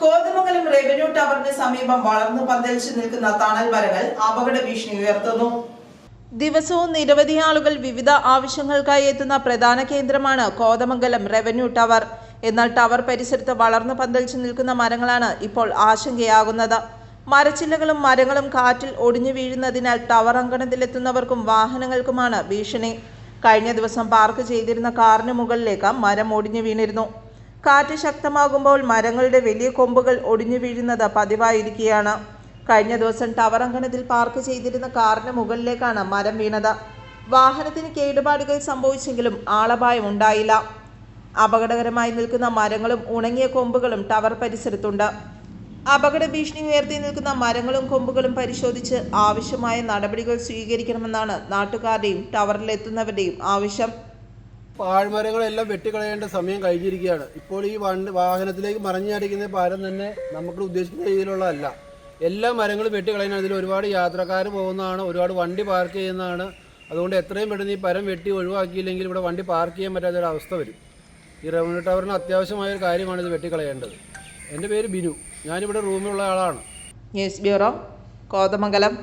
Kothamangalam revenue ടവറിന് സമീപം വളർന്നു പന്തലിച്ചു നിൽക്കുന്ന തണൽ മരങ്ങൾ അപകട ഭീഷണി ഉയർത്തുന്നു. ദിവസവും നിരവധി ആളുകൾ വിവിധ ആവശ്യങ്ങൾക്കായി എത്തുന്ന പ്രധാന കേന്ദ്രമാണ് കോതമംഗലം റവന്യൂ ടവർ. എന്നാൽ ടവർ പരിസരത്ത് വളർന്നു പന്തലിച്ചു നിൽക്കുന്ന മരങ്ങളാണ് ഇപ്പോൾ ആശങ്കയാകുന്നത്. മരച്ചില്ലകളും മരങ്ങളും കാറ്റിൽ ഒടിഞ്ഞു വീഴുന്നതിനാൽ ടവർ അങ്കണത്തിലെത്തുന്നവർക്കും വാഹനങ്ങൾക്കുമാണ് ഭീഷണി. കഴിഞ്ഞ ദിവസം പാർക്ക് ചെയ്തിരുന്ന കാറിന് മുകളിലേക്ക് മരം ഒടിഞ്ഞു വീണിരുന്നു. കാറ്റ് ശക്തമാകുമ്പോൾ മരങ്ങളുടെ വലിയ കൊമ്പുകൾ ഒടിഞ്ഞു വീഴുന്നത് പതിവായിരിക്കുകയാണ്. കഴിഞ്ഞ ദിവസം ടവർ അങ്കണത്തിൽ പാർക്ക് ചെയ്തിരുന്ന കാറിന് മുകളിലേക്കാണ് മരം വീണത്. വാഹനത്തിന് കേടുപാടുകൾ സംഭവിച്ചെങ്കിലും ആളപായം ഉണ്ടായില്ല. അപകടകരമായി നിൽക്കുന്ന മരങ്ങളും ഉണങ്ങിയ കൊമ്പുകളും ടവർ പരിസരത്തുണ്ട്. അപകട ഭീഷണി ഉയർത്തി നിൽക്കുന്ന മരങ്ങളും കൊമ്പുകളും പരിശോധിച്ച് ആവശ്യമായ നടപടികൾ സ്വീകരിക്കണമെന്നാണ് നാട്ടുകാരുടെയും ടവറിലെത്തുന്നവരുടെയും ആവശ്യം. പാഴ്മരങ്ങളെല്ലാം വെട്ടിക്കളയേണ്ട സമയം കഴിഞ്ഞിരിക്കുകയാണ്. ഇപ്പോൾ ഈ വാഹനത്തിലേക്ക് മറിഞ്ഞടിക്കുന്ന പാരം തന്നെ നമുക്ക് ഉദ്ദേശിക്കുന്ന രീതിയിലുള്ളതല്ല. എല്ലാ മരങ്ങളും വെട്ടിക്കളയുന്നതിൽ അതിൽ ഒരുപാട് യാത്രക്കാർ പോകുന്നതാണ്, ഒരുപാട് വണ്ടി പാർക്ക് ചെയ്യുന്നതാണ്. അതുകൊണ്ട് എത്രയും പെട്ടെന്ന് ഈ പരം വെട്ടി ഒഴിവാക്കിയില്ലെങ്കിൽ ഇവിടെ വണ്ടി പാർക്ക് ചെയ്യാൻ പറ്റാത്തൊരവസ്ഥ വരും. ഈ റവന്യൂ ടവറിന് അത്യാവശ്യമായൊരു കാര്യമാണ് ഇത് വെട്ടിക്കളയേണ്ടത്. എൻ്റെ പേര് ബിനു, ഞാനിവിടെ റൂമിലുള്ള ആളാണ്. News bureau, Kothamangalam.